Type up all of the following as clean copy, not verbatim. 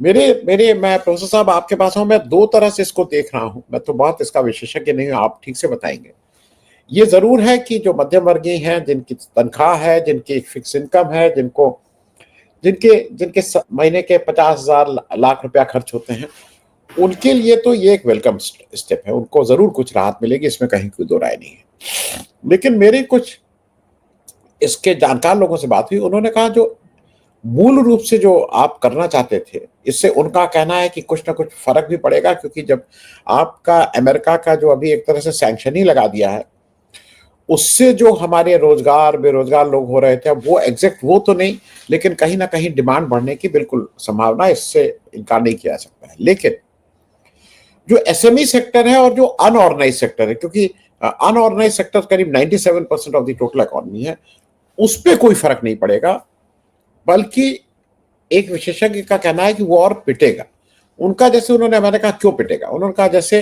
मेरे मेरे मैं प्रोफेसर साहब आपके पास हूं, मैं दो तरह से इसको देख रहा हूं। मैं तो बहुत इसका विशेषज्ञ नहीं हूं, आप ठीक से बताएंगे। ये जरूर है कि जो मध्यम वर्गीय हैं, जिनकी तनख्वाह है, जिनकी फिक्स इनकम है, जिनको जिनके जिनके महीने के 50,000 लाख रुपया खर्च होते हैं, उनके लिए तो ये एक वेलकम स्टेप है। उनको जरूर कुछ राहत मिलेगी, इसमें कहीं कोई दो राय नहीं है। लेकिन मेरे कुछ इसके जानकार लोगों से बात हुई, उन्होंने कहा जो मूल रूप से जो आप करना चाहते थे, इससे उनका कहना है कि कुछ ना कुछ फर्क भी पड़ेगा, क्योंकि जब आपका अमेरिका का जो अभी एक तरह से सैंक्शन ही लगा दिया है, उससे जो हमारे रोजगार बेरोजगार लोग हो रहे थे, वो एग्जैक्ट वो तो नहीं, लेकिन कहीं ना कहीं डिमांड बढ़ने की बिल्कुल संभावना, इससे इनकार नहीं किया जा सकता है। लेकिन जो एसएमई सेक्टर है और जो अनऑर्गेनाइज सेक्टर है, क्योंकि अनऑर्गेनाइज सेक्टर करीब 97% ऑफ द टोटल इकोनॉमी है, उस पर कोई फर्क नहीं पड़ेगा, बल्कि एक विशेषज्ञ का कहना है कि वो और पिटेगा। उनका जैसे उन्होंने, मैंने कहा क्यों पिटेगा, उन्होंने कहा जैसे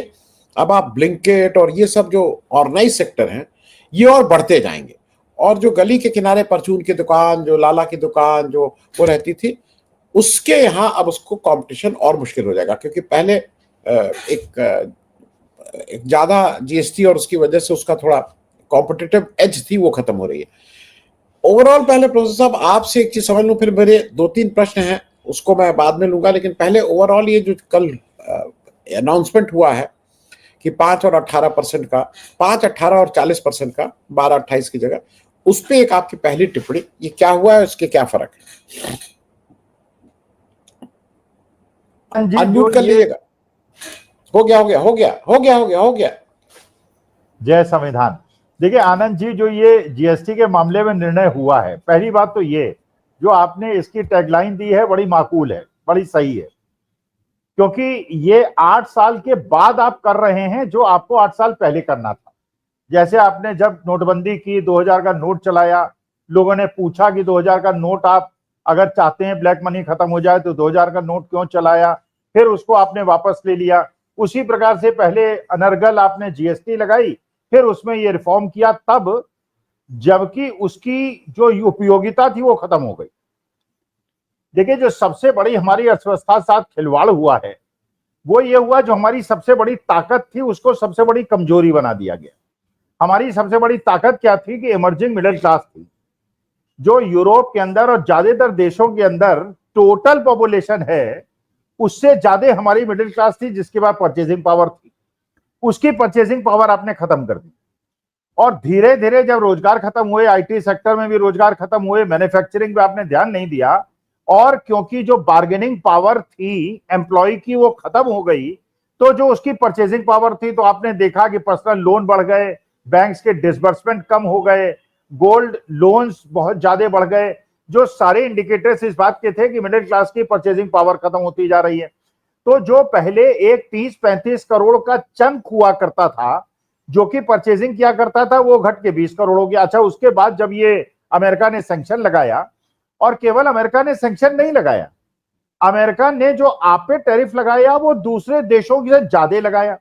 अब आप ब्लिंकेट और ये सब जो ऑर्गेनाइज सेक्टर हैं, ये और बढ़ते जाएंगे, और जो गली के किनारे परचून की दुकान, जो लाला की दुकान जो वो रहती थी, उसके यहाँ अब उसको कंपटीशन और मुश्किल हो जाएगा, क्योंकि पहले एक ज्यादा जीएसटी और उसकी वजह से उसका थोड़ा कॉम्पिटिटिव एज थी, वो खत्म हो रही है। ओवरऑल पहले प्रोफेसर साहब आपसे एक चीज समझ लूं, फिर मेरे दो तीन प्रश्न हैं, उसको मैं बाद में लूंगा। लेकिन पहले ओवरऑल ये जो कल अनाउंसमेंट हुआ है कि 5 और 18% का, 5, 18 और 40% का, 12, 28 की जगह, उस पर एक आपकी पहली टिप्पणी, ये क्या हुआ है, उसके क्या फर्क है? अनम्यूट कर लीजिएगा। हो गया हो गया हो गया हो गया हो गया हो गया। जय संविधान। देखिए आनंद जी, जो ये जीएसटी के मामले में निर्णय हुआ है, पहली बात तो ये जो आपने इसकी टैगलाइन दी है बड़ी माकूल है, बड़ी सही है, क्योंकि ये 8 साल के बाद आप कर रहे हैं जो आपको 8 साल पहले करना था। जैसे आपने जब नोटबंदी की, 2000 का नोट चलाया, लोगों ने पूछा कि 2000 का नोट आप अगर चाहते हैं ब्लैक मनी खत्म हो जाए तो 2000 का नोट क्यों चलाया, फिर उसको आपने वापस ले लिया। उसी प्रकार से पहले अनर्गल आपने जीएसटी लगाई, फिर उसमें ये रिफॉर्म किया, तब जबकि उसकी जो उपयोगिता थी वो खत्म हो गई। देखिए जो सबसे बड़ी हमारी अर्थव्यवस्था के साथ खिलवाड़ हुआ है वो ये हुआ, जो हमारी सबसे बड़ी ताकत थी उसको सबसे बड़ी कमजोरी बना दिया गया। हमारी सबसे बड़ी ताकत क्या थी कि इमर्जिंग मिडिल क्लास थी, जो यूरोप के अंदर और ज्यादातर देशों के अंदर टोटल पॉपुलेशन है उससे ज्यादा हमारी मिडिल क्लास थी, जिसके बाद परचेजिंग पावर थी। उसकी परचेजिंग पावर आपने खत्म कर दी, और धीरे धीरे जब रोजगार खत्म हुए, आईटी सेक्टर में भी रोजगार खत्म हुए, मैन्युफैक्चरिंग पे आपने ध्यान नहीं दिया, और क्योंकि जो बार्गेनिंग पावर थी एम्प्लॉय की वो खत्म हो गई, तो जो उसकी परचेजिंग पावर थी, तो आपने देखा कि पर्सनल लोन बढ़ गए, बैंक्स के डिसबर्समेंट कम हो गए, गोल्ड लोन्स बहुत ज्यादा बढ़ गए, जो सारे इंडिकेटर्स इस बात के थे कि मिडिल क्लास की परचेजिंग पावर खत्म होती जा रही है। तो जो पहले एक 30-35 करोड़ का चंक हुआ करता था जो कि परचेजिंग किया करता था, वो घट के 20 करोड़ हो गया। अच्छा, उसके बाद जब ये अमेरिका ने सैंक्शन लगाया, और केवल अमेरिका ने सैंक्शन नहीं लगाया, अमेरिका ने जो आप पे टैरिफ लगाया वो दूसरे देशों से ज्यादा लगाया,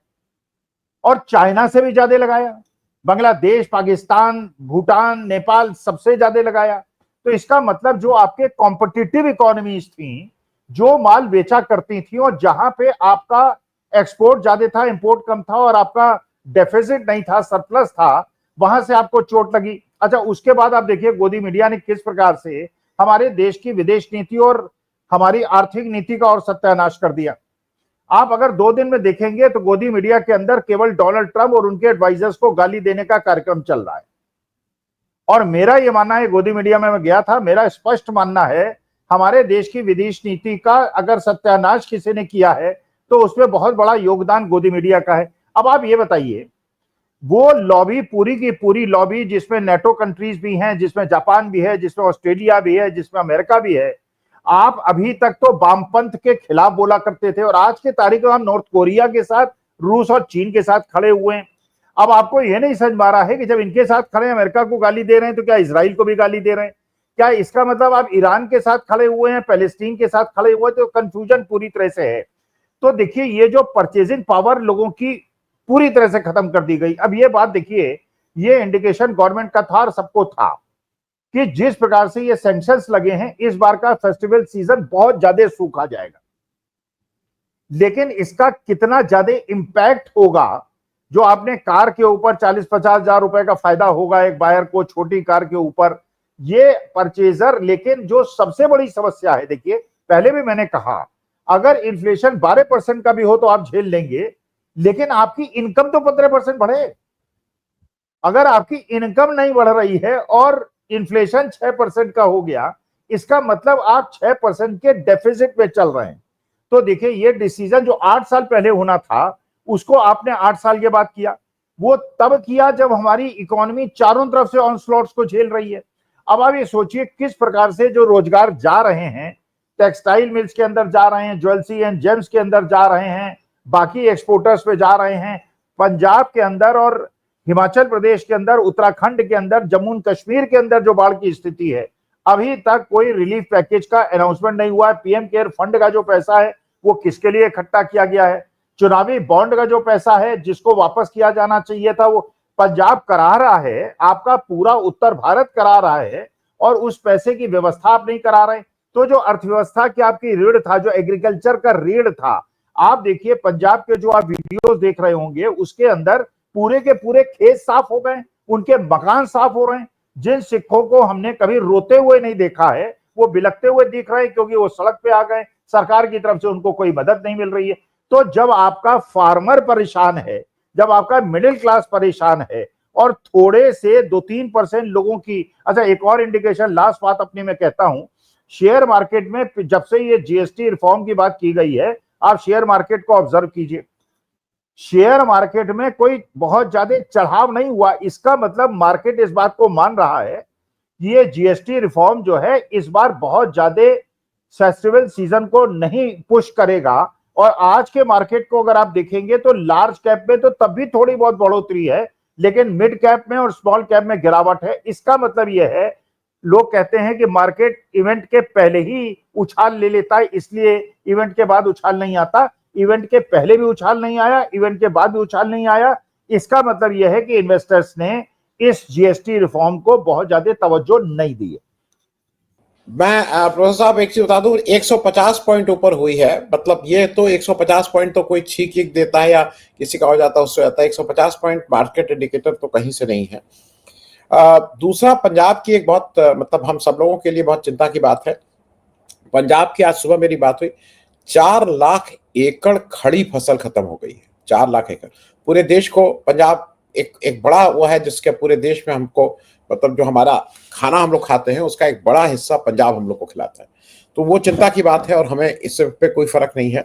और चाइना से भी ज्यादा लगाया, बांग्लादेश, पाकिस्तान, भूटान, नेपाल सबसे ज्यादा लगाया। तो इसका मतलब जो आपके कॉम्पिटिटिव इकोनॉमीज थी, जो माल बेचा करती थी, और जहां पे आपका एक्सपोर्ट ज्यादा था, इंपोर्ट कम था, और आपका डेफिसिट नहीं था, सरप्लस था, वहां से आपको चोट लगी। अच्छा, उसके बाद आप देखिए गोदी मीडिया ने किस प्रकार से हमारे देश की विदेश नीति और हमारी आर्थिक नीति का और सत्यानाश कर दिया। आप अगर 2 दिन में देखेंगे तो गोदी मीडिया के अंदर केवल डोनाल्ड ट्रंप और उनके एडवाइजर्स को गाली देने का कार्यक्रम चल रहा है। और मेरा यह मानना है, गोदी मीडिया में मैं गया था, मेरा स्पष्ट मानना है हमारे देश की विदेश नीति का अगर सत्यानाश किसी ने किया है तो उसमें बहुत बड़ा योगदान गोदी मीडिया का है। अब आप ये बताइए, वो लॉबी, पूरी की पूरी लॉबी, जिसमें नेटो कंट्रीज भी हैं, जिसमें जापान भी है, जिसमें ऑस्ट्रेलिया भी है, जिसमें अमेरिका भी है, आप अभी तक तो वामपंथ के खिलाफ बोला करते थे, और आज के तारीख में हम नॉर्थ कोरिया के साथ, रूस और चीन के साथ खड़े हुए हैं। अब आपको यह नहीं समझ में आ रहा है कि जब इनके साथ खड़े अमेरिका को गाली दे रहे हैं तो क्या इसराइल को भी गाली दे रहे हैं? क्या इसका मतलब आप ईरान के साथ खड़े हुए हैं, पैलेस्टीन के साथ खड़े हुए हैं? तो कंफ्यूजन पूरी तरह से है। तो देखिए, ये जो परचेजिंग पावर लोगों की पूरी तरह से खत्म कर दी गई। अब ये बात देखिए, ये इंडिकेशन गवर्नमेंट का था और सबको था कि जिस प्रकार से ये सैंक्शंस लगे हैं, इस बार का फेस्टिवल सीजन बहुत ज्यादा सूखा जाएगा। लेकिन इसका कितना ज्यादा इंपैक्ट होगा, जो आपने कार के ऊपर 40-50 हजार रुपए का फायदा होगा एक बायर को छोटी कार के ऊपर, ये परचेजर। लेकिन जो सबसे बड़ी समस्या है, देखिए पहले भी मैंने कहा, अगर इन्फ्लेशन 12% का भी हो तो आप झेल लेंगे, लेकिन आपकी इनकम तो 15% बढ़े। अगर आपकी इनकम नहीं बढ़ रही है और इन्फ्लेशन 6% का हो गया, इसका मतलब आप 6% के डेफिसिट में चल रहे हैं। तो देखिए, ये डिसीजन जो 8 साल पहले होना था, उसको आपने 8 साल के बाद किया। वो तब किया जब हमारी इकोनॉमी चारों तरफ से ऑनस्लॉट्स को झेल रही है। अब आप ये सोचिए किस प्रकार से जो रोजगार जा रहे हैं, टेक्सटाइल मिल्स के अंदर जा रहे हैं, ज्वेलरी एंड जेम्स के अंदर जा रहे हैं, बाकी एक्सपोर्टर्स पे जा रहे हैं, पंजाब के अंदर और हिमाचल प्रदेश के अंदर, उत्तराखंड के अंदर, जम्मू कश्मीर के अंदर जो बाढ़ की स्थिति है, अभी तक कोई रिलीफ पैकेज का अनाउंसमेंट नहीं हुआ है। पीएम केयर फंड का जो पैसा है वो किसके लिए इकट्ठा किया गया है? चुनावी बॉन्ड का जो पैसा है जिसको वापस किया जाना चाहिए था, वो पंजाब करा रहा है, आपका पूरा उत्तर भारत करा रहा है, और उस पैसे की व्यवस्था आप नहीं करा रहे। तो जो अर्थव्यवस्था की आपकी रीढ़ था, जो एग्रीकल्चर का रीढ़ था, आप देखिए पंजाब के जो आप वीडियोस देख रहे होंगे, उसके अंदर पूरे के पूरे खेत साफ हो गए, उनके मकान साफ हो रहे हैं। जिन सिखों को हमने कभी रोते हुए नहीं देखा है, वो बिलखते हुए दिख रहे हैं, क्योंकि वो सड़क पे आ गए, सरकार की तरफ से उनको कोई मदद नहीं मिल रही है। तो जब आपका फार्मर परेशान है, जब आपका मिडिल क्लास परेशान है, और थोड़े से 2-3% लोगों की, अच्छा एक और इंडिकेशन, लास्ट बात अपनी मैं कहता हूं, शेयर मार्केट में जब से ये जीएसटी रिफॉर्म की बात की गई है, आप शेयर मार्केट को ऑब्जर्व कीजिए, शेयर मार्केट में कोई बहुत ज्यादा चढ़ाव नहीं हुआ। इसका मतलब मार्केट इस बात को मान रहा है कि ये जीएसटी रिफॉर्म जो है इस बार बहुत ज्यादा फेस्टिवल सीजन को नहीं पुश करेगा। और आज के मार्केट को अगर आप देखेंगे तो लार्ज कैप में तो तब भी थोड़ी बहुत बढ़ोतरी है, लेकिन मिड कैप में और स्मॉल कैप में गिरावट है। इसका मतलब यह है, लोग कहते हैं कि मार्केट इवेंट के पहले ही उछाल ले लेता है, इसलिए इवेंट के बाद उछाल नहीं आता। इवेंट के पहले भी उछाल नहीं आया, इवेंट के बाद भी उछाल नहीं आया। इसका मतलब यह है कि इन्वेस्टर्स ने इस जीएसटी रिफॉर्म को बहुत ज्यादा तवज्जो नहीं दी है। मैं प्रोफेसर साहब एक चीज बता दूं, 150 पॉइंट ऊपर हुई है, मतलब ये तो 150 पॉइंट तो कोई छींक देता है या किसी का हो जाता है उससे आता है, 150 पॉइंट मार्केट इंडिकेटर तो कहीं से नहीं है। दूसरा, पंजाब की एक बहुत मतलब हम सब लोगों के लिए बहुत चिंता की बात है। पंजाब की आज सुबह मेरी बात हुई, 4 लाख एकड़ खड़ी फसल खत्म हो गई है। 4 लाख एकड़ पूरे देश को, पंजाब एक बड़ा वो है जिसके पूरे देश में हमको, मतलब जो हमारा खाना हम लोग खाते हैं उसका एक बड़ा हिस्सा पंजाब हम लोग को खिलाता है। तो वो चिंता की बात है और हमें इससे पे कोई फर्क नहीं है।